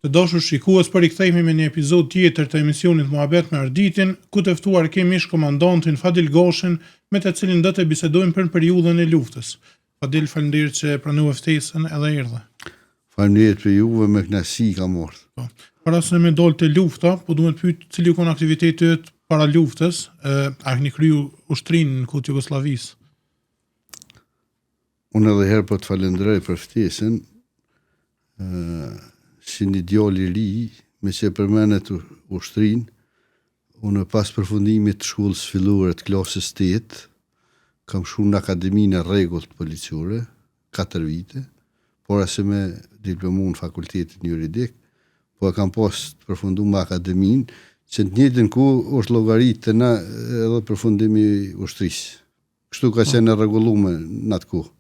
Të dashur shikues, po rikthehemi me një episod tjetër të emisionit Muhabet me Arditin, ku të ftuar kemi ish komandantin Fadil Goshin, me të cilin do të bisedojmë për periudhën e luftës. Fadil, faleminderit që pranove ftesën edhe erdhe. Faleminderit për juve, me kënaqësi kam ardhur. Para se me dolte lufta, po duhet pyet cili u kon aktivitetet para luftës, a keni kryer ushtrinë në kohë të Jugosllavisë? Unë edhe herë po të falenderoj për ftesën, si një djalë i ri, me që përmenet ushtrinë, unë pas përfundimit të shkollës filluare të klasës 8, kam shku në Akademinë e Rregullt Policore, 4 vite, por as me diplomu në fakultetin juridik, po e kam pas të përfundu me Akademinë, që në njëjtën kohë është llogaritë na edhe përfundimi i ushtrisë. Kështu ka qenë rregulluar në atë kohë.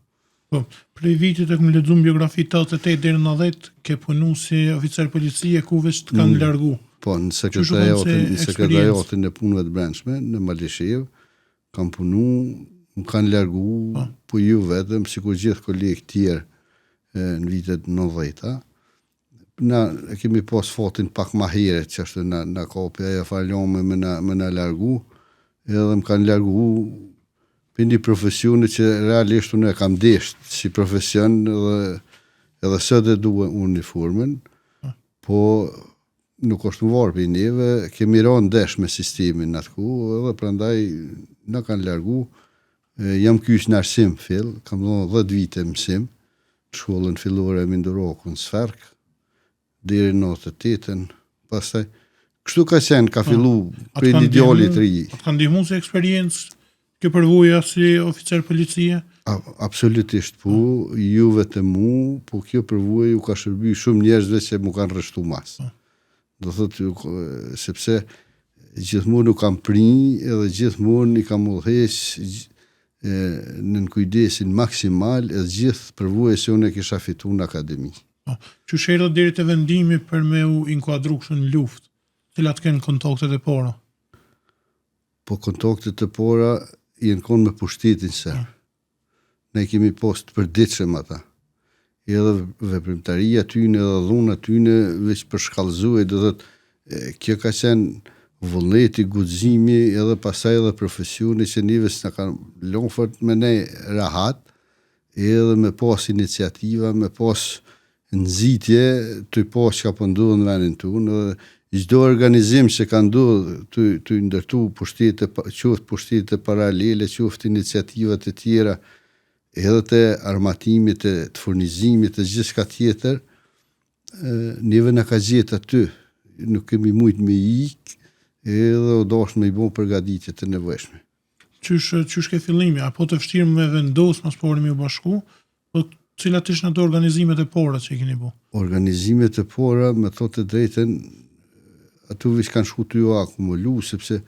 Po, prej vitit e këmë lexuar biografi të 88 deri në 90, ke punu si oficer policie ku veç të kanë largu. Po, në sekretariatin e punëve të brendshme, në Malishevë, kam punu, më kanë largu, po ju vetëm, sikur gjithë kolegë tjerë në vitet 90-ta. Na kemi pas fatin pak ma herët që është na kapi ajo falome me na largu, edhe më kanë largu për një profesioni që realisht unë e kam desht si profesion edhe sot e duhe uniformen, po nuk është më varë për neve, kemi ranë desh me sistemin në atë ku, edhe prandaj na kanë largu, jam kysh në arsim fill, kam dhënë 10 vite mësim, shkollën fillore e Mindoroku në Sferk, deri në 98-ën, pastaj, kështu ka qenë, ka fillu për një djallit ri. Ka ndihmu se eksperiencë kjo përvoja si oficer policie? Absolutisht, po, juve të mu, po kjo përvoja ju ka shërby shumë njerëzve që mu kanë rështu mas. Do thotë, sepse gjithmonë u kam prinj, edhe gjithmonë i kam udhëheq në kujdesin maksimal, edhe gjithë përvoja që unë e kisha fitu në akademi. Që shërë deri të vendimi për me u inkuadru kështu në luftë, cilat kënë kontaktet e para? Po kontaktet e para jenë konë me pushtetin sërë. Ne kemi post përditshëm ata. Edhe veprimtaria tyne edhe dhuna tyne veç për shkallëzue, do thotë, kjo ka qenë vullneti, guximi edhe pasaj edhe profesioni që njëve s'na kanë lofët me ne rahat, edhe me pas iniciativa, me pas nëzitje të pas që ka pëndohë në venin tunë, çdo organizim që ka ndodhur të ndërtu pushtete, qoftë pushtete paralele, qoftë iniciativat e tjera, edhe të armatimit, të furnizimit, të gjithçka tjetër, neve na ka gjetë aty, nuk kemi mujt me ik, edhe u dash me i bon përgatitjet e nevojshme. Qysh ke fillimi, apo të vështirë me vendos mas porimi u bashku, po cilat ishin ato organizimet e para që i keni bu? Organizimet e para, me thotë të drejtën, ato vish kanë shku të ju akumulu, sepse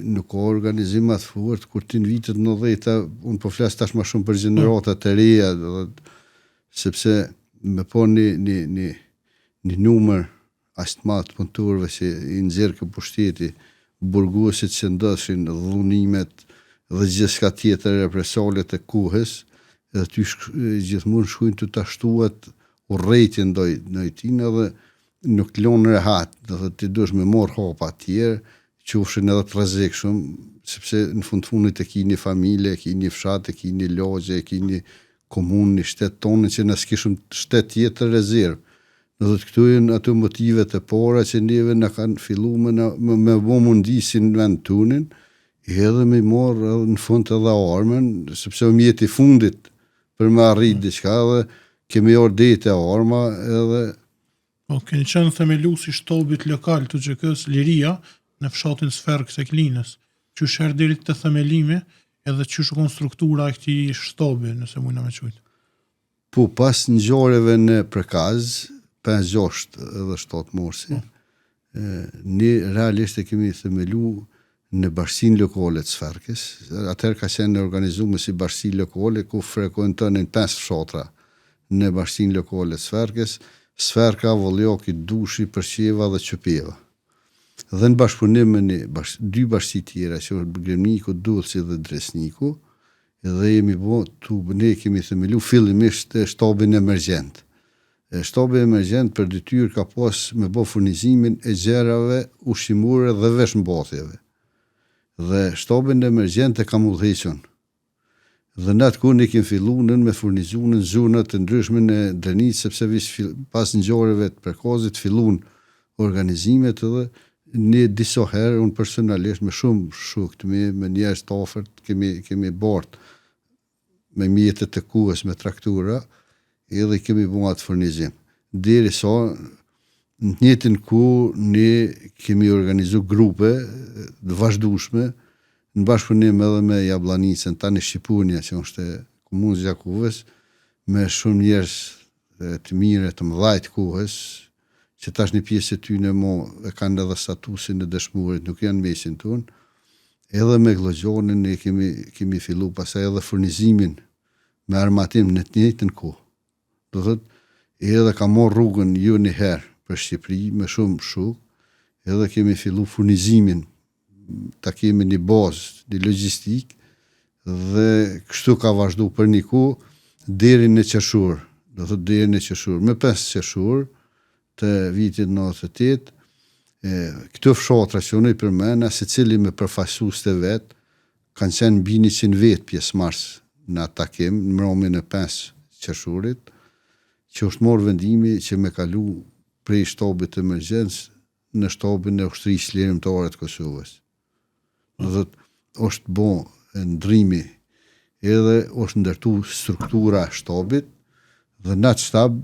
nuk ka organizimat fort, kur ti në vitet 90-ta, unë po flas tash ma shumë për gjeneratat të reja, sepse me po një numër ashtë matë punëtorëve që i nxjerrë kë pushteti, burgosit që ndëshin, dhunimet dhe gjithçka tjetër represalet e kohës, edhe ty gjithmonë shkujnë të tashtuat urrejtje ndaj tina dhe nuk lonë rehat, do thotë ti dush me marr hapa tjerë, qofshin edhe të rrezikshëm, sepse në fundit e ki një familje, e ki një fshat, e ki një lagje, e ki një komunë, një shtet tonë që ne s'kishëm shtet tjetër rezervë. Do thotë këtu janë ato motivet e para që neve na kanë filluar me bë mundisin në vend tunin, edhe me marr në fund edhe armën, sepse mjeti fundit për me arrit diçka dhe kemi ordejt e arma edhe. Po, keni qenë themelusi shtobit lokal të GK-s Liria në fshatin Sferk të Klinës, që shërë deri të themelimi edhe që shë konstruktura e këti shtobi, nëse mujna me qujtë. Po, pas ngjarjeve në Prekaz, 5-6 edhe 7 morsi, ne realisht e kemi themelu në bashkinë lokale të Sferkës. Atëherë ka qenë organizuar si bashki lokale ku frekuentonin 5 fshatra në bashkinë lokale të Sferkës, Sferka, Volljoki, Dushi, Përqeva dhe Qëpjeva. Dhe në bashkëpunim me dy bashki tjera, që është Gremniku, Dullësi dhe Dresniku, edhe ne kemi themelu fillimisht shtabin emergjent. Shtabi emergjent për detyrë ka pas me bë furnizimin e gjerave ushqimore dhe veshmbathjeve. Dhe shtabin emergjent e kam udhëhequr. Dhe në atë kur ne kemi filluar me furnizimin në zonat të ndryshme në Dreniç, sepse pas ngjarjeve të përkazit filluan organizimet edhe ne disa herë unë personalisht me shumë shok me njerëz të afërt kemi bart me mjetet të kuës me traktura edhe kemi bërë atë furnizim. Derisa në të njëjtin kohë ne kemi organizuar grupe të vazhdueshme në bashkëpunim edhe me Jabllanicën, tani Shqipunia që është komunës Gjakuvës, me shumë njerëz të mirë të mëdhaj të kohës, që tash një pjesë e tyre e kanë edhe statusin e dëshmurit, nuk janë mesin tonë, edhe me Glogjonin ne kemi fillu pasaj edhe furnizimin me armatim në të njëjtën kohë. Do thotë, edhe ka marrë rrugën jo një herë për Shqipëri me shumë shok, edhe kemi fillu furnizimin, ta kemi një bazë, një logjistik, dhe kështu ka vazhdu për një kohë deri në qershor, do thotë deri në qershor, me 5 qershor të vitit 98, këto fshatra që unë i përmena, secili me përfaqësues të vet, kanë qenë mbi 100 vet pjesëmarrës në atë takim, në mbrëmjen e 5 qershorit, që është marrë vendimi që me kalu prej shtabit të emergjencë në shtabin e ushtrisë lirimtare të Kosovës. Do thotë, është bo ndrimi, edhe është ndërtu struktura shtabit, dhe në atë shtab,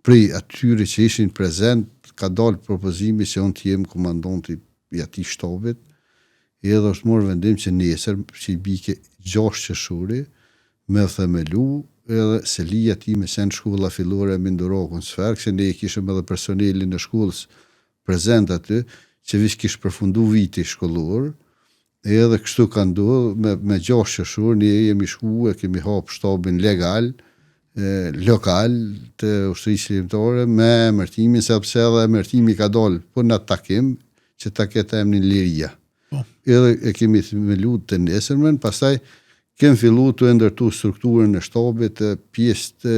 prej atyre që ishin prezent, ka dalë propozimi që unë të jem komandanti i atij shtabit, edhe është marrë vendim që nesër, që i bike 6 qershori, me themelu, edhe se lija ti me sen shkolla fillore e Mindurakun sfer, që ne kishëm edhe personelin e shkollës prezent aty, që vish kishë përfundu viti shkollor, edhe kështu ka ndodhë, me 6 qershor, ne jemi shku e kemi hapë shtabin legal, lokal të ushtrisë lirimtare me emërtimin, sepse edhe emërtimi ka dalë po në takim që ta ketë emrin Liria. Edhe e kemi themelu të nesërmen, pastaj kemi fillu të ndërtu strukturën e shtabit, pjesë të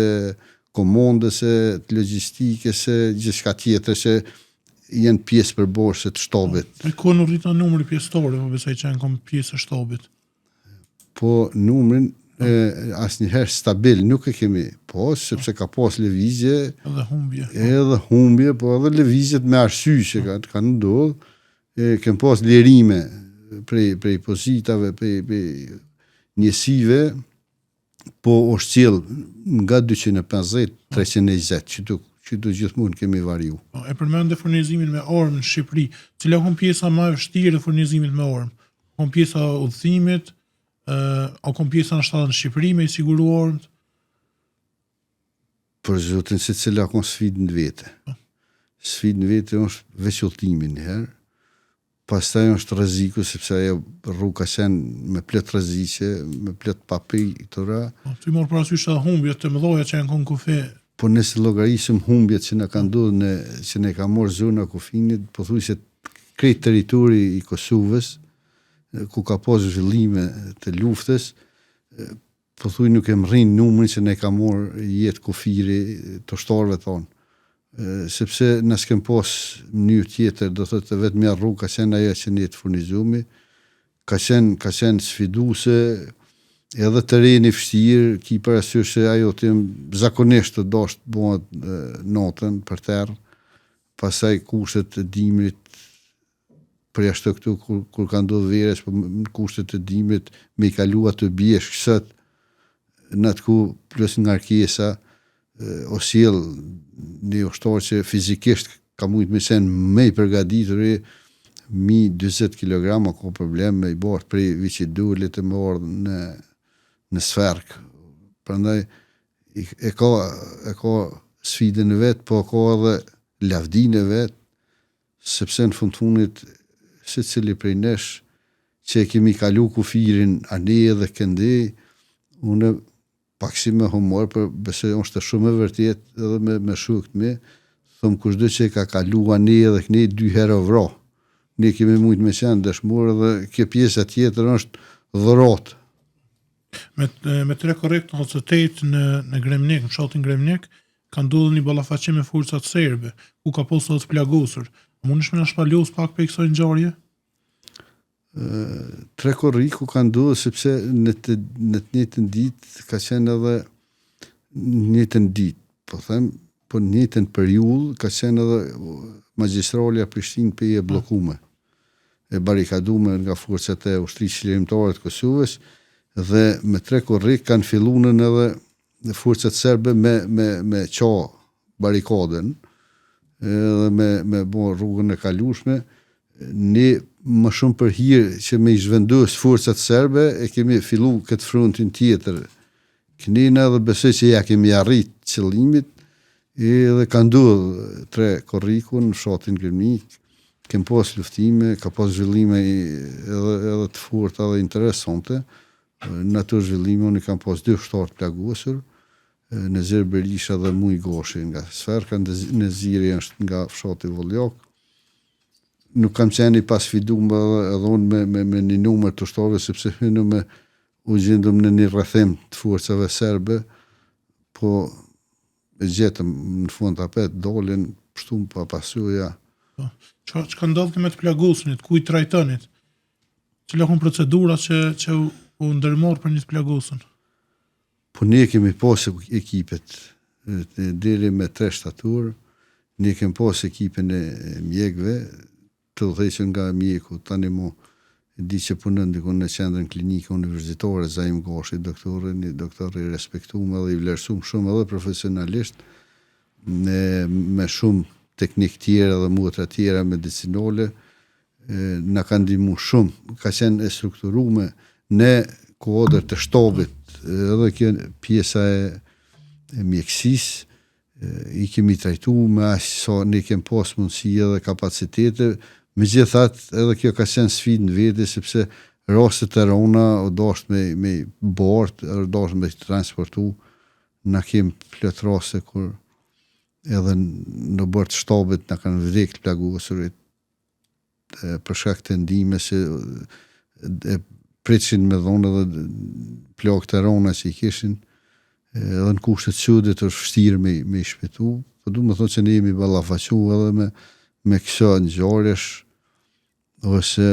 komandëse, të logjistikëse, gjithçka tjetër që janë pjesë përbërëse të shtabit. Për kohë në rritën numri pjesëtore, po besoj që janë kom pjesë e shtabit. Po numrin asnjëherë stabil nuk e kemi pas, sepse ka pas lëvizje edhe humbje, po edhe lëvizjet me arsye që kanë ndodhur, kemi pas lirime prej pozitave, prej njësive, po është sjell nga 250 320 që do gjithmonë kemi variu. E përmendë furnizimin me armë në Shqipëri, cila kon pjesa më e vështirë e furnizimit me armë? Kon pjesa udhëtimit, o kon pjesa në shtatën në Shqipëri me i siguru armët? Për zotin se cila kon sfidën vete. Sfidën vete është veç udhëtimi një herë, pastaj është rreziku, sepse ajo rruga qenë me plot rreziqe, me plot papi këtora. Ty morë parasysh edhe humbjet të mëdha që janë kon kufi. Po nëse llogarisëm humbjet që na kanë ndodhur që ne ka marrë zona kufinit, pothuajse krejt territori i Kosovës, ku ka pas zhvillime të luftës, pothuaj nuk e rrin numrin që ne ka marrë jetë kufiri të shtarëve tonë. Sepse nësë kem pas mënyrë tjetër, do thotë vetëm rrugë ka qenë ajo që ne të furnizumi, ka qenë sfiduese, edhe terreni vështirë, ki parasysh se ajo tim zakonisht të dasht bëhet natën për terr, pastaj kushtet e dimrit për jashtë këtu kur ka ndodhur verës, po në kushtet e dimrit me i kalu atë bjesh kësat, në atë ku plus ngarkesa, o sjell një ushtar që fizikisht ka mujt me qenë me i përgatituri, mi 20 kg ka problem me i bart prej viçidulit e marrë në sferk. Prandaj e ka sfidën e vet, po ka edhe lavdinë e vet, sepse në fundit secili prej nesh që kemi kalu kufirin ane dhe këndi, unë pak si me humor, për besoj është shumë e vërtet edhe me shokët mi, thëmë kushdo që ka kalu ane dhe këni 2 herë vra. Ne kemi mujt me qenë dëshmorë dhe kjo pjesë tjetër është dhërat. Me 3 korrekt ose 8 në Gremnik, në fshatin Gremnik, ka ndodhur një ballafaqim me forcat serbe, ku ka posë të plagosur. A mundesh më na shpalos pak për kësaj ngjarje? Trekorriku ka ndodhur sepse në të njëjtën ditë ka qenë edhe në njëjtën ditë, po në njëjtën periudhë ka qenë edhe magjistralja Prishtinë pe e bllokuar, e barikaduar nga forcat e ushtrisë çlirimtare të Kosovës dhe me Trekorrik kanë filluar edhe forcat serbe me qa barikadën edhe me bo rrugën e kalueshme. Ne më shumë për hir që me i zhvendos forcat serbe e kemi fillu këtë frontin tjetër. Kënina dhe besoj që ja kemi arrit qëllimit edhe ka ndodhur Trekorriku në fshatin Gërmik, kem pas luftime, ka pas zhvillime edhe të forta dhe interesante. Në ato zhvillime unë kam pas 2 fshtarë plagosur, Nezir Berisha dhe Muj Goshi nga Sferka, Neziri është nga fshati Voljak. Nuk kam qenë i pasfiduar edhe unë me një numër të shtarëve, sepse unë u gjendëm në një rrethim të forcave serbe, po e gjetëm në fund apet, dolin, pështum pa pasuja. Çka ndodhte me të plagosunit, ku i trajtonit? Cila janë procedurat që u ndërmor për një të plagosun? Po ne kemi pas ekipet, deri me 3 shtator, ne kemi pas ekipin e mjekëve, të udhëheqën nga mjeku, tani mo di që punon ndikon në qendrën klinike universitare Zaim Gashi, një doktor i respektuar dhe i vlerësuar shumë edhe profesionalisht, me shumë teknik tjera dhe motra tjera medicinale, na ka ndihmuar shumë, ka qenë e strukturuar në kuadër të shtabit, edhe kjo pjesa e mjekësisë, i kemi trajtuar me aq sa ne kemi pas mundësi edhe kapacitete. Megjithatë, edhe kjo ka qenë sfidë në vete, sepse rastet e rona o dasht me bart, o dasht me transportu, na kemi plot raste kur edhe në bord të shtabit na kanë vdekë plagosurit për shkak të ndihmës e pritshin me dhonë edhe plagët e rona që i kishin, edhe në kushtet çudit është vështirë me i shpëtu, po du me thonë që ne jemi ballafaqu edhe me këso ngjarjesh, ose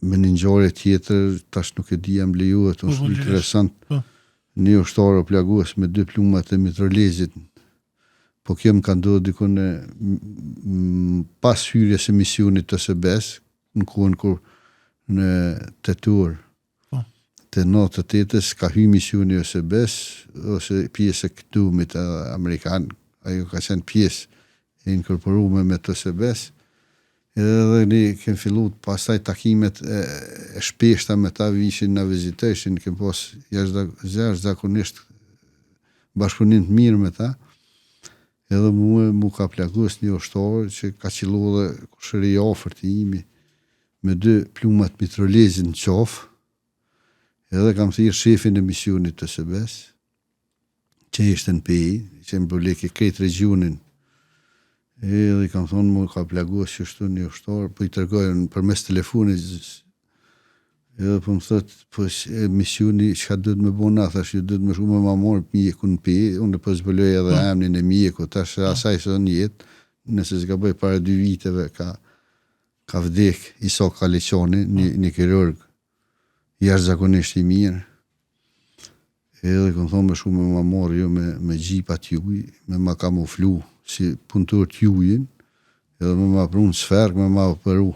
me një ngjarje tjetër, tash nuk e di jam lejuar, është interesant. Një ushtar o plagos me 2 plumat e mitrolezit, po kjo më ka ndodhur dikun pas hyrjes së misionit të SBS, në kohën kur në tetor të 98-s ka hyrë misioni SBS, ose pjesë e këtumit amerikan, ajo ka qenë pjesë e inkorporuar me të SBS, edhe ne kemi filluar pastaj takimet e shpeshta me ta, vishin na vizitojshin, kemi pas jashtëzakonisht bashkëpunim të mirë me ta. Edhe mu ka plagos një ushtar që ka qillu dhe kushëri afërt i imi me 2 plumat mitrolezit në qafë, edhe kam thirrë shefin e misionit të SBS, që ishte në PI, që më bëlleke këtë regionin, edhe i kam thonë mu ka plagos që shtu një ushtar, po i tërgojnë për mes telefonit, edhe po më thot, po misioni çka duhet me bo na, thash, ju duhet me shku me ma morë mjeku në PI, unë po zbuloj edhe emrin e mjeku, tash asaj son jetë, nëse s'ka bëj para 2 viteve ka vdek Isa Kaliqani, një kirurg jashtëzakonisht i mirë. Edhe kam thonë me shku me ma morë jo me gjipat juj, me ma kamuflu si punëtor të jujin, edhe me ma prunë sferk, me ma operu.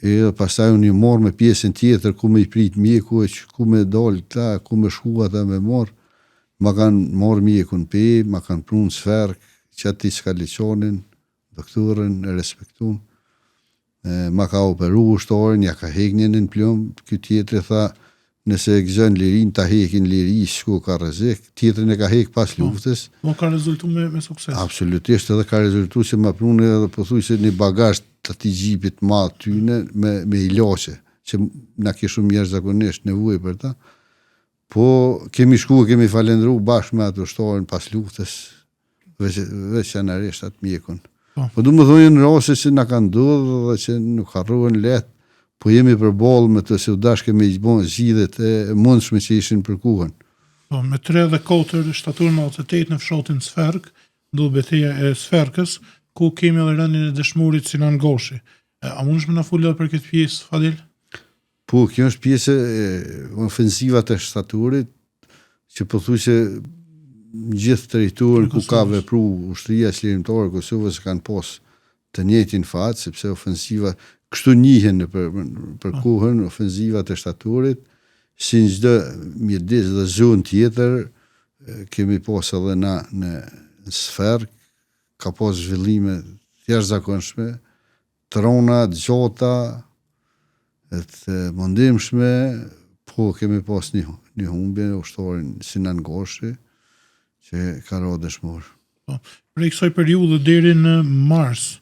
Edhe pastaj unë i morë me pjesën tjetër, ku me i prit mjeku, ku me dalë ta, ku me shku ata me morë, ma kanë morë mjeku në pe, ma kanë prunë sferk, që ati Skaliqanin, doktorën e respektum, ma ka operu ushtarin, ja ka hek një në plëm, kjo tjetër tha, nëse e gëzën lirin, ta hekin liri, shku ka rrezik, tjetërin e ka hek pas luftës. Po ka rezultu me sukses? Absolutisht, edhe ka rezultu që ma prunë edhe po thuj se një bagazh të ati gjipit ma tyne me ilaqe, që na ke shumë jashtëzakonisht nevojë për ta. Po kemi shku, kemi falendru bashkë me ato ushtarin pas luftës, veçanërisht atë mjekun. Po du më thonjë në raste që na kanë ndodhur dhe që nuk harrohen lehtë, po jemi përballë me të se u dashke me i bon zgjidhjet e mundshme që ishin për kuhën. Po, me 3 dhe 4 shtatorën 28 në fshatin Sferk, ndodh betejë e Sferkës, ku kemi edhe rënien e dëshmurit Sinan Goshi. A mundesh më na fol edhe për këtë pjesë, Fadil? Po, kjo është pjesë e ofensiva të shtaturit, që pothuajse gjithë territorin ku ka vepruar ushtria çlirimtare e Kosovës kanë pas të njëjtin fat, sepse ofensiva kështu njihen për kohën, ofensivat e shtaturit, si në çdo mjedis dhe zonë tjetër, kemi pas edhe na në Sferk, ka pas zhvillime të jashtëzakonshme, trona, gjata, të mundimshme, po kemi pas një humbje ushtarin Sinan Goshi, që ka rënë dëshmor. Po, prej kësaj periudhe deri në mars,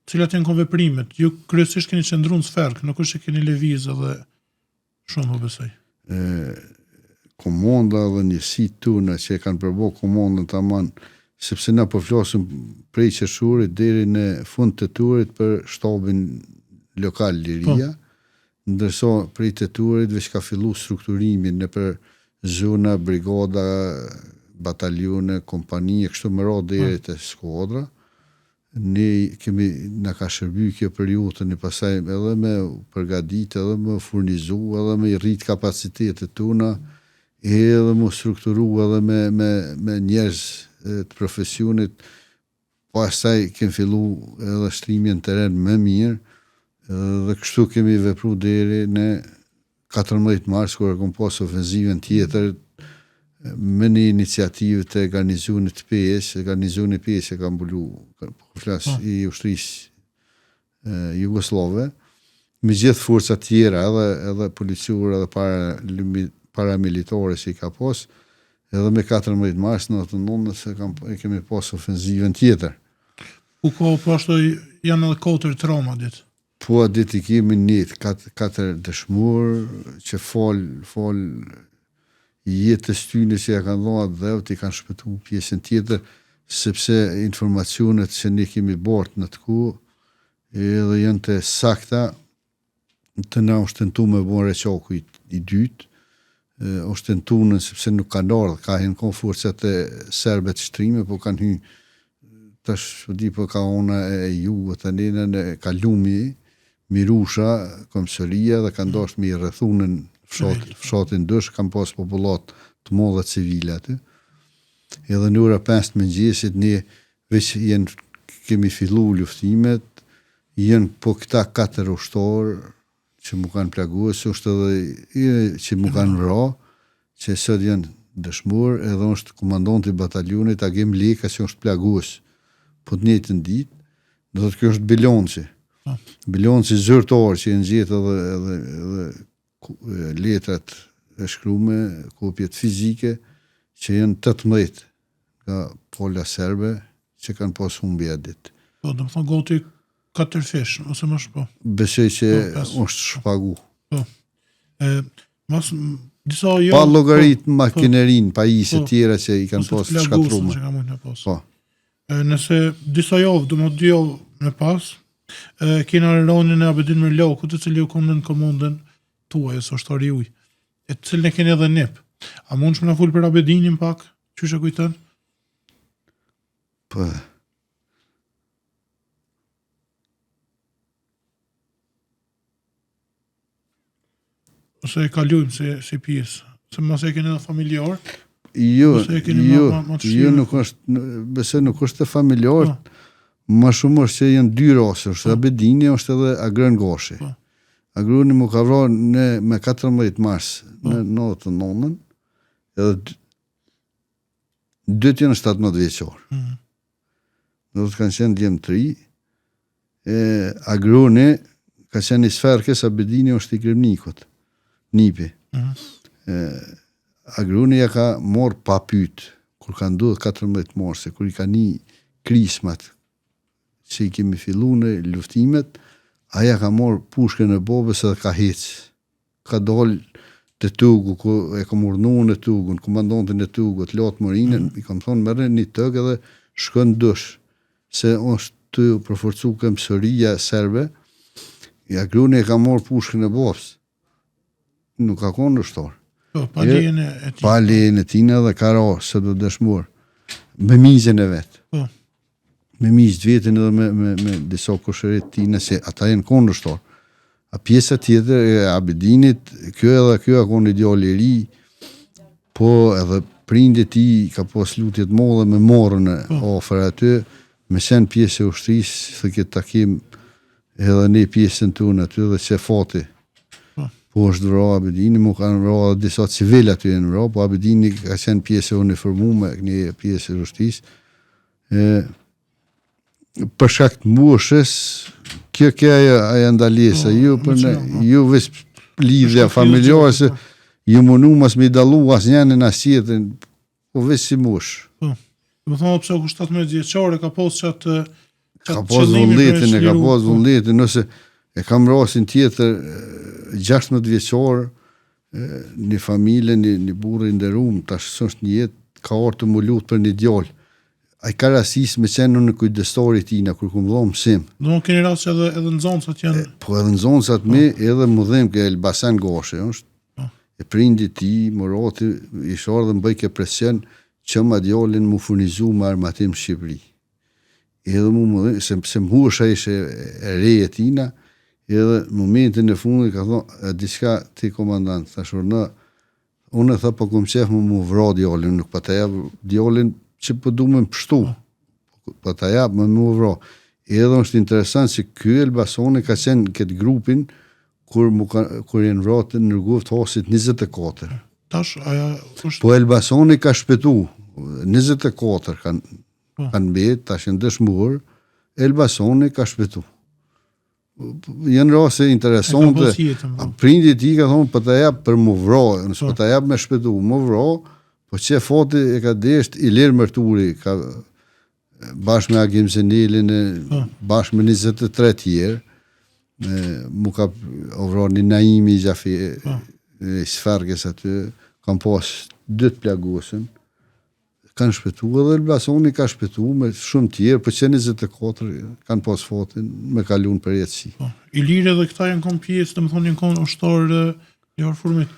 cilat janë konveprimet? Ju kryesisht keni qëndruar në Sferk, nuk është që keni lëviz edhe shumë më besoj. Komonda dhe njësitë tona që kanë përbo komandën tamam, sepse na po flasim prej qershorit deri në fund të turit për shtabin lokal Liria, ndërsa prej të turit veç ka fillu strukturimi në për zona, brigada, batalione, kompanie, kështu më radhë deri të skuadra. Na ka shërby kjo periudhë në pasaj edhe me përgadit, edhe me furnizu, edhe me rrit kapacitetet tona, edhe me strukturu, edhe me njerëz të profesionit, pastaj kemi fillu edhe shtrimin teren më mirë, dhe kështu kemi vepru deri në 14 mars, kur e kom pas ofenzivën tjetër, me një iniciativë të garnizonit PES, garnizoni PES e ka mbulu, flas i ushtrisë Jugoslave, me gjithë forcat tjera, edhe policiore, edhe paramilitare që i ka pas, edhe me 14 mars në të nëndës e kemi pas ofenzivën tjetër. Ku ka pashtu janë edhe 4 trauma ditë? Po, ditë i kemi një 4 dëshmur që fol jetës tyne që ja kanë dhënë dhe i kanë shpëtu pjesën tjetër, sepse informacionet që ne kemi bart në të kohë edhe janë të sakta, të na është tentu me bon reqaku i dytë, është tentunën sepse nuk kanë ardhur, ka hin kon forcat e serbe të shtrime, po kanë hy tash di po ka ona e jugut tani në Kalumi, Mirusha, Komsoria dhe kanë dashur me rrethunën fshatin dësh, kanë pas popullat të mëdha civile aty. Edhe në ora 5 të mëngjesit ne veç kemi fillu luftimet, janë po këta 4 ushtar që mu kanë plaguar, është edhe që mu kanë vra, që sot janë dëshmor, edhe është komandanti i batalionit Agim Leka që është plagues. Po të njëjtën ditë, do thotë kjo është bilonci. Bilonci zyrtar që janë gjetë edhe letrat e shkrume, kopjet fizike, që janë 18 nga pola serbe që kanë pas humbje atë ditë. Po, do të thonë goti 4 fish, ose më shpo. Besoj që është shpagu. Po. Mas disa jo. Pa llogarit makinerin, pajisje tjera që i kanë pas shkatruar. Që ka mund në pas. Po. Nëse disa javë, do më 2 javë me pas, kena rënien e Abedin Mirlaku, të cili u konë në komandën tuaj, së shtari uj, e të cilën e keni edhe nip. A mund shme na full për Abedinin pak? Qysh e kujton? Po. Ose e kalujmë si pjesë. Se mas e keni edhe familjar. Jo, nuk është, besoj nuk është të familjar, ma shumë është që janë 2 rase, është Abedini, është edhe Agron Goshi. Agroni mu ka vrarë me 14 mars në 99, edhe 2 janë 17 vjeçor. Do të kanë qenë djemë 3, Agroni ka qenë i Sferkës, Abedini është i Kremnikut, nipi. Agroni ja ka morë pa pyet, kur ka ndodhur 14 marsi, kur i ka një krismat, që i kemi fillu në luftimet, aja ka morë pushkën e bobës edhe ka hecë. Ka dalë të Tugu, ku e ka murnu në Tugun, komandantin e Tugut, Latë Morinën, i kam thonë mërë një tëgë edhe shkën dësh, se është të përforcu këmësëria serbe, i Agroni e ka morë pushkën e bobës. Nuk ka konë në shtarë. Po, pa lejen e tij. Pa lejen e tina dhe ka ra së do dëshmor. Me mizën e vetë. Po. Me mizë vetën edhe me disa koshërit tina, se ata jenë kundërshtar. A pjesa tjetër e Abedinit, kjo edhe kjo ka qenë ideal i ri, po edhe prindit i ka pas lutjet madhe me marrën ofër aty, me qenë pjesë e ushtrisë, thë këtë takim edhe ne pjesën tonë aty dhe që fati. Po është vra Abedini, mu kanë vra disa civil aty e në vra, po Abedini ka qenë pjesë e uniformume, një pjesë e ushtrisë. Për shkak të moshës, kjo ajo ndalesa, ju veç lidhja familjare, se ju mënu mas me dalu as njënin as tjetrin, po veç si mosh. Më thonë pse ku 17 vjeçare ka pas çatë ka pas vullnetin, nëse e kam rasin tjetër 16 vjeçar, një familje, një burrë i nderuar, tash s'është një jetë, ka ardhur të më lut për një djalë. Ai ka rasis me qenë në kujdestari tina, kur ku më dha mësim. Do më keni rast që edhe nxënësat janë... Po edhe nxënësat me, edhe më dhem ke Elbasan Gashi, është. E prindi ti, morati, ishte ardhur dhe më bëj ke presion që ma djalin mu furnizu me armatim Shqipëri. Edhe mu më dhem, se më husha ishe e reje tina, edhe momentin e fundit ka thonë, diçka ti komandant, thashur në, unë e tha po kum qef mu vra djalin, nuk pa të jabë djalin që po du me më pështu, po ta jap me më vra. Edhe është interesant që ky Elbasani ka qenë këtë grupin kur jenë vratë në nërguft hasit 24. Tash, aja është... Po Elbasani ka shpetu, 24 kanë bet, tash në dëshmur, Elbasani ka shpetu. Janë rase interesante, prindit i ka thonë, po ta jap për më vra, nësë po ta jap me shpetu, më vra, po që fati e ka desht Ilir Mërturi, ka bashkë me Agim Zenelin, bashkë me 23 tjerë, mu ka ovra një Naimi Gjafi, Sferges aty, kam pas 2 plagosën, kanë shpetu, edhe Elbasani ka shpetu me shumë tjerë, për që 24 kanë pas fatin me kalun për jetësi. Ilir edhe këta janë kom pjesë, dhe më thonë janë kom ushtarë i Arfurmit.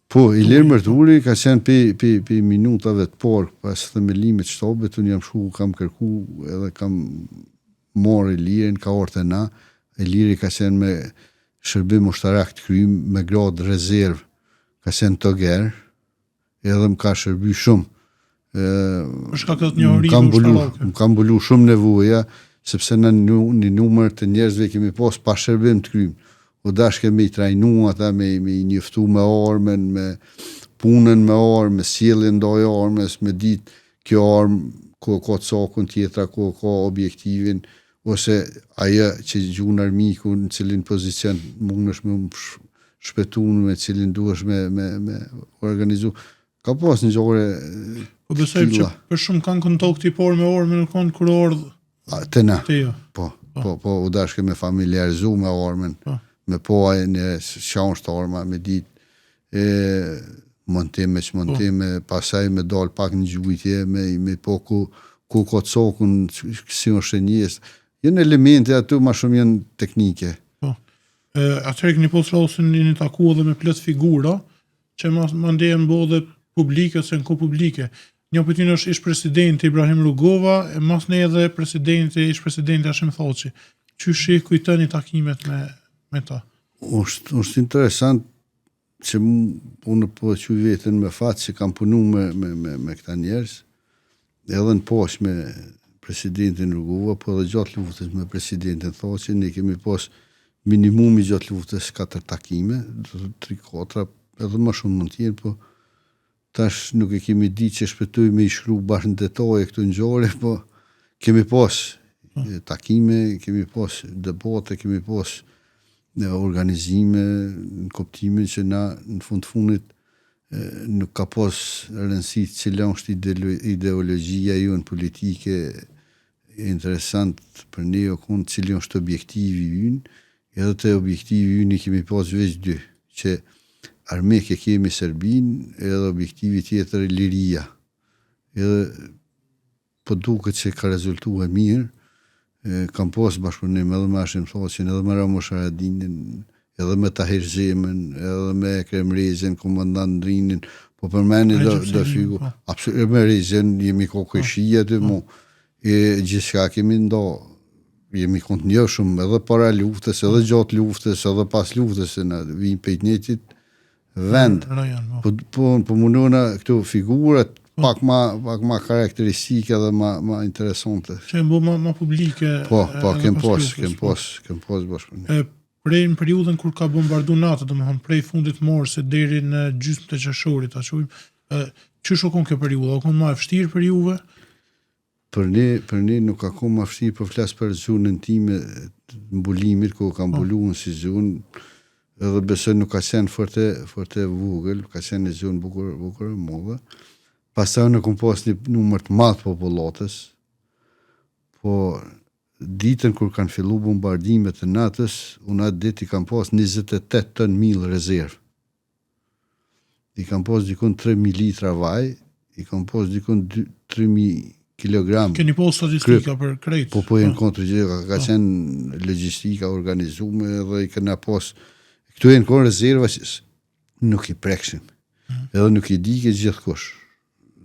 Po, Ilir Mërturi ka qenë pe minutave të parë, pas themelimit shtabit, unë jam shku, kam kërku, edhe kam marrë Ilirin, ka orte na, Iliri ka qenë me shërbim ushtarak të krym, me gradë rezervë, ka qenë të gerë, edhe më ka shërby shumë. Më kam bulu shumë nevoja, sepse në një numër të njerëzve kemi pas pa shërbim të krym. O dash kemi i trajnu ata me njëftu me armën, me punën me armë, me sjelljen ndaj armës, me ditë kjo armë, ku ka cakun tjetra, ku ka objektivin, ose ajo që gjun armiku në cilin pozicion mundesh me shpetun, me cilin duhesh me organizu. Ka pas një gjore po besoj që për shumë kanë kontakti por me armën, në kanë kur ardhë të na. Po, o dash kemi familiarizu me armën. Me pojë në shansht arma, me ditë montime, pasaj me dalë pak në gjujtje, me po ku ka cokun, si është njës. Jënë elemente aty, ma shumë jënë teknike. Atëherë këni posë rasin një taku edhe me plët figura, që ma ndejën bo dhe publike, se në ko publike. Një për tjën është ish presidenti Ibrahim Rugova, e mas ne edhe ish presidenti Hashim Thaçi. Që shih kujtën i takimet me ta? Është interesant që unë po që vetën me fatë që kam punu me këta njerës, edhe në posh me presidentin Rugova, po edhe gjatë luftës me presidentin Thaçi, ne kemi pas minimumi gjatë luftës 4 takime, 3-4, edhe më shumë mund tjenë, po tash nuk e kemi di që shpetoj me i shkru bashkë në detaje këtu në gjore, po kemi pas takime, kemi pas debate, kemi pas organizime, në koptimin që na në fundit nuk ka pas rëndësi cilën është ideologjia ju në politike interesant për ne o konë cilën është objektivi ynë, edhe të objektivi ynë i kemi pas veç 2, që armeke kemi Serbin, edhe objektivi tjetër liria. Edhe po duket që ka rezultu e mirë, kam pas bashkëpunim edhe me Hashim Thaçin, edhe me Ramush Haradinin, edhe me Tahir Zemën, edhe me Ekrem Rezin, komandant Ndrinin, po përmeni do figu, absolutisht me Rezin, jemi kokë shia të mu, e gjithçka kemi ndo, jemi kontinjueshëm edhe para luftës, edhe gjatë luftës, edhe pas luftës, në vijnë pejt njëjtit vend. Po mundona këto figurat pak ma karakteristike dhe ma interesante. Që e mbo ma publike. Po, kem pas bashkë. Prej në periudhën kur ka bombardu NATO, domethënë prej fundit morse deri në gjysmën e qershorit, ta quajmë, çu shokon kjo periudhë? O kon më e vështirë për juve? Për ne nuk ka qenë më vështirë, po flas për zonën time mbulimit, ku ka mbuluar si zonë, edhe besoj nuk ka qenë forte vogël, ka qenë një zonë bukur e madhe. Pastaj në kom pas një numër të madh popullatës, po ditën kur kanë fillu bombardimet e natës, unë atë ditë i kam pas 28 ton mill rezervë. I kam pas dikon 3.000 litra vaj, i kam pas dikon 3.000 kilogram. Keni pas statistika për krejt? Po jenë kontrë gjë, ka qenë logjistika organizume dhe i këna pas. Këtu jenë konë rezerva që nuk i prekshim, edhe nuk i di këtë gjithë kush.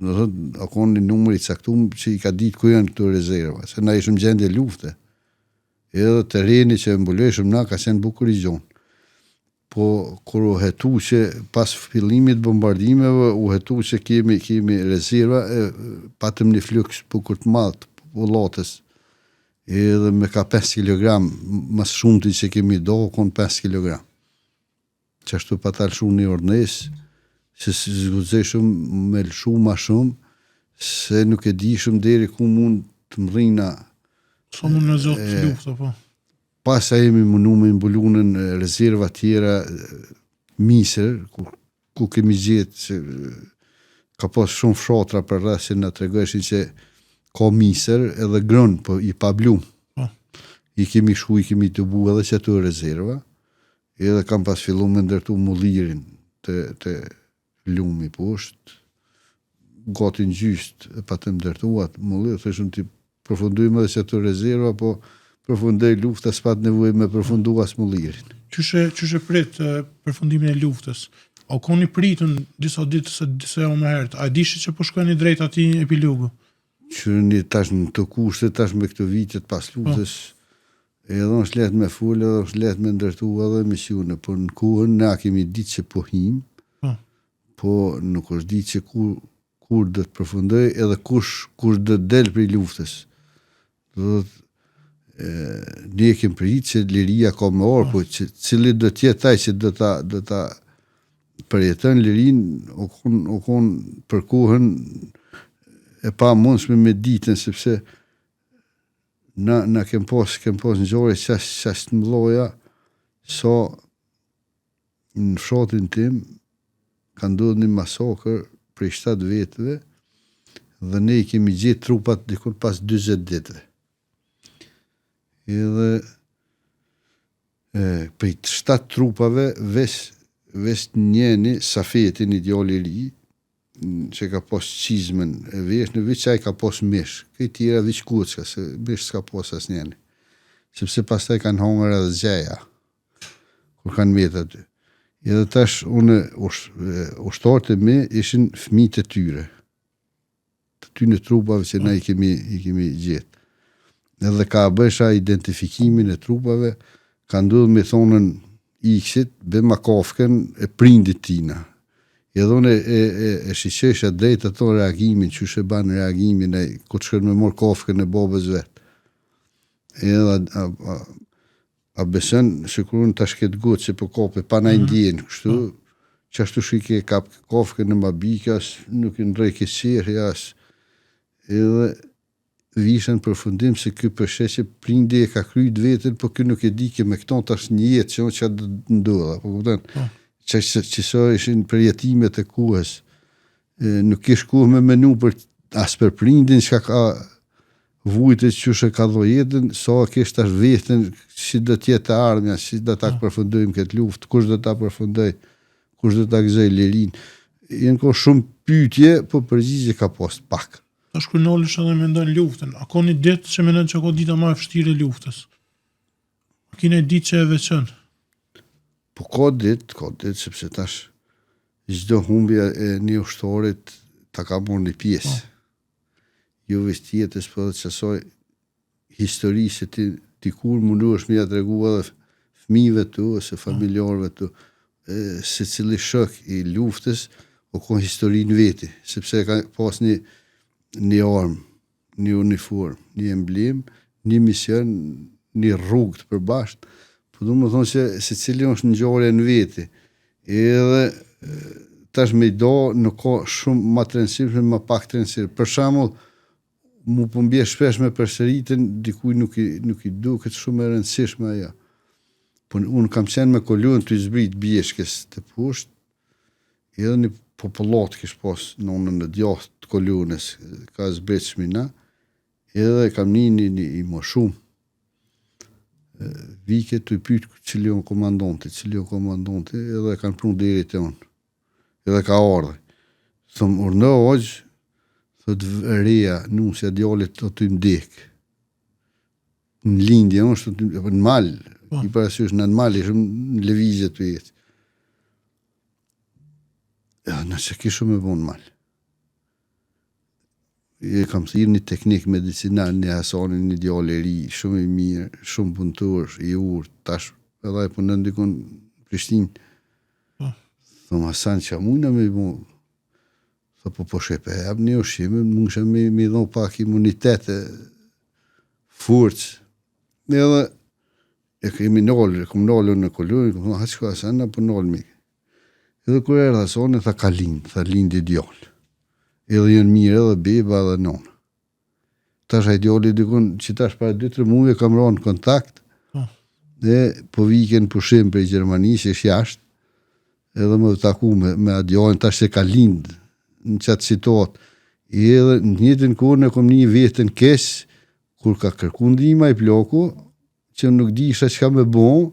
Në thëtë, a konë një numër i caktum që i ka ditë ku janë këto rezerva, se na ishëm gjendje lufte. Edhe tereni që mbuleshëm na ka qenë bukur i gjonë. Po, kur u hetu që pas fillimit bombardimeve, u hetu që kemi rezerva, patëm një fluks bukur të madh të popullatës. Edhe me ka 5 kg, mas shumë të që kemi do, konë 5 kg. Qashtu pa talë shumë një ordnesë, se zgudzeshëm me lëshu ma shumë, se nuk e dishëm deri ku mund të mrina. Sa mund në zotë të luftë, po? Pasa jemi mundu me mbulunën rezerva tjera misër, ku kemi gjithë, se ka pas shumë fshatra për rrasin në tregojshin që ka misër edhe grënë, po i pablum. I kemi shku, i kemi të bu edhe që ato rezerva, edhe kam pas fillu me ndërtu mullirin të lumi poshtë, gati në gjysht, pa të ndërtuat, mullir, thëshëm të përfundujme dhe që ato rezerva, po përfundoj lufta s'pat nevoj me përfundu as mullirin. Qyshe prit përfundimin e luftës? O koni pritën disa ditë se disa më herët, a dishi që po shkojnë drejt ati epilogu? Që një tash në të kushte, tash me këto vitet pas luftës, edhe është let me full, edhe është let me ndërtu edhe misione, por në kohën na kemi ditë që po him, po nuk është ditë që kur dhe të përfundoj, edhe kush dhe të del për i luftës. Ne kemë pritë që liria ka me orë, po cili dhe tjetë taj që dhe ta përjetën lirin, o konë për kohën e pa mundshme me ditën, sepse na kemë pas në gjore qashtë të mloja, sa në fshatin tim, ka ndodhur një masakër prej 7 vetëve dhe ne i kemi gjetë trupat dikur pas 20 ditëve. Edhe prej 7 trupave vesh njeni Safeti, një djalë i ri, që ka pas qizmen e vesh, në veç ai ka pas mish, këj tjera veç kucka, se mish s'ka pas as njeni. Sepse pas taj kanë hongër edhe zgjaja, kur kanë metë aty. Edhe tash ushtarët e me ishin fëmijët e tyre. Të tyne trupave që na i kemi gjetë. Edhe ka bësha identifikimin e trupave, ka ndodhur me thonën X-it, bema kafken e prindit tina. Edhe unë e shiqesha drejt ato reagimin, që shë banë reagimin, ku të shkën me morë kafken e babës vetë. Edhe a besën, shikurun të shket gotë që për kape, pa na indjenë, kështu, që ashtu shike kap kafke në mabika, nuk në ndrej kësirë, edhe vishën për fundim se kjo përshe që prindi e ka kryjt vetën, po kjo nuk e di ke me këton tash një jetë që do ndodha, po kupton, që sa ishin përjetimet e kohës, nuk ish kohë me menu as për prindin, që ka vujtë që shë ka dhojetën, sa kështë tash vetën, si do tjetë ardhmja, si do ta përfundojmë këtë luftë, kush do ta përfundoj, kush do ta gëzoj lirin. Jenë ko shumë pyetje, po përgjigje ka pas pak. Tash kur nolësh edhe mendojnë luftën, a ka një ditë që mendojnë që ka dita ma e vështirë e luftës? A kine ditë që e veçën? Po ka ditë, sepse tash çdo humbje e një ushtorit ta ka marrë një pjesë. Jo veç tjetës, po edhe qësoj histori se ti dikur munduesh me ja tregu edhe fëmijëve tu, ose familjarëve tu, se cili shok i luftës, o ka historinë veti, sepse ka pas një armë, një uniform, një emblem, një mision, një rrugë të përbashkët, po du më thonë që se cili është në ngjarje në veti. Edhe tash me i do nuk ka shumë ma të rëndësishme, ma pak të rëndësishme. Për shembull, mu po mbje shpesh me përsëritën, dikuj nuk i duket shumë e rëndësishme ajo. Po unë kam qenë me kolon të izbrit bjeshkes të pusht, edhe një popullat kish pas nonën në djathtë të kolonës, ka zbret shmina, edhe kam një i më shumë. Vike të i pyt cili on komandonti, edhe kanë prun deri te unë. Edhe ka ardhe. Thëm, urnë ojë, thët reja, nusja djallit të të ndek. Në lindje, në malë, i parasysh në malë, ishëm në levizje të jetë. Nëse kishëm e bon malë. Kam thirë një teknik medicinal, një Hasanin, një djalli ri, shumë i mirë, shumë punëtor, i urtë, tash edhe e punën ndikon Prishtinë. Thëm, Hasan, që mujna me i bon? Thë, po shepe, e një ushqime, mund shë me i dhon pak imunitet, forcë. Edhe, e kemi nalë, kom nalë në kolonë, kom thënë, haqë ka Hasan, na po nalë mikë. Edhe kër erdhe Hasanin, tha ka lindi djallë. Edhe janë mirë edhe beba edhe nonë. Tash a i djalli dikun që tash para 2-3 muaj kam rënë në kontakt, dhe po viken pushim për Gjermanisë, ish jashtë, edhe më taku me djallin tash se ka lind në qatë situatë. Edhe në njëtën kohë në kom një vetën kes, kur ka kërku ndihma i ploku, që nuk di isha që ka me bon,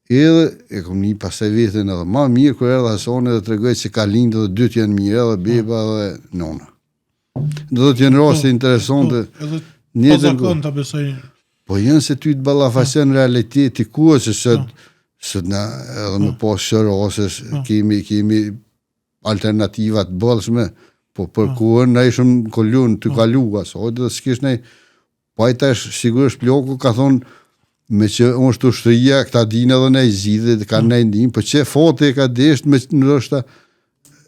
edhe e kom një pasaj vetën edhe ma mirë, kër edhe Hasan edhe të regoj që ka lindë dhe dytë janë mirë, edhe beba edhe nona. Do të jenë raste interesante. Edhe pa zakon të besoj. Po janë se ty të ballafaqen realiteti ku se sot na edhe me pas shërases, kemi alternativat bëllshme, po për kuën na ishëm kolon të kaluas, ojë dhe s'kish nej, pa i tash sigurisht ploku ka thonë, me që është ushtëria, këta dinë edhe nej zidhe, kanë nej ndim, për që fate e ka desht, me nështë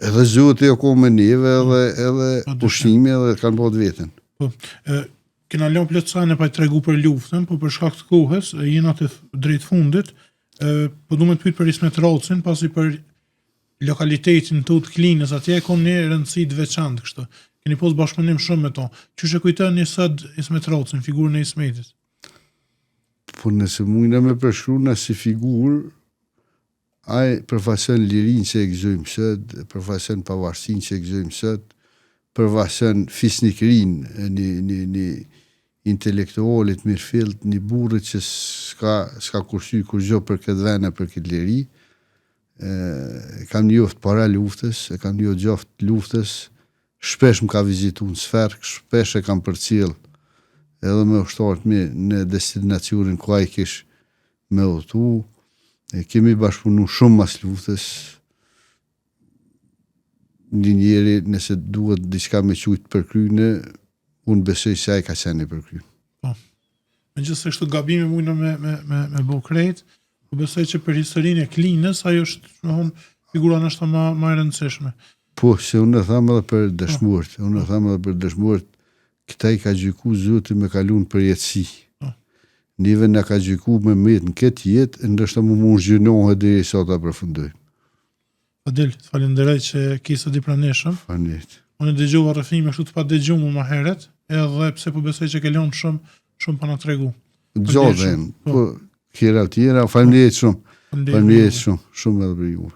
edhe zote e ko me neve, edhe pushimi, edhe kanë bëhet vetën. Kena lënë plotësane pa i tregu për luftën, po për shkak të kohës, jena të drejt fundit, po du me të pyet për Ismet Rocin, pasi për lokalitetin të Klinës, atje e kom një rëndësi të veçantë kështu. Keni pos bashkëpunim shumë me to. Qysh e kujton një sot Ismet Rocin, figurën e Ismetit? Po nëse mujna me përshkru në si figur, ai përfason lirin që e gëzojmë sët, përfason pavarësin që e gëzojmë sët, përfason fisnikrin, një intelektualit mirëfilt, një burrit që s'ka kursy kur gjo për këtë vene, për këtë liri. Kam njoft para luftës, kam njoft gjaft luftës, shpesh më ka vizitu në sferë, shpesh e kam përcjell edhe me ushtarët mi në destinacionin ku ai kish me udhëtu. Kemi bashkëpunu shumë mas luftës. Një njeri nëse duhet diçka me qujtë përkryne, unë besoj se ai ka qenë përkryne. Me gjithë se kështu gabime mujnë me bo krejt, po besoj që për historinë e Klinës, ajo është figura nështë ma e rëndësishme. Po, se unë e thamë edhe për dëshmurt, këta i ka gjyku Zoti me kalun për jetësi. Neve në ka gjyku me metë në këtë jetë, ndështë më mund zhjënohë dhe i sa të përfundojmë. Adil, të falenderoj që kisë di praneshëm. Falenderoj. Unë e dëgjova rrëfime kështu të pa dëgjuar më herët, edhe pse po besoj që ke lënë shumë pa na tregu. Gjodhen, po, kjera tjera, falenderoj shumë. Falenderoj shumë edhe për ju.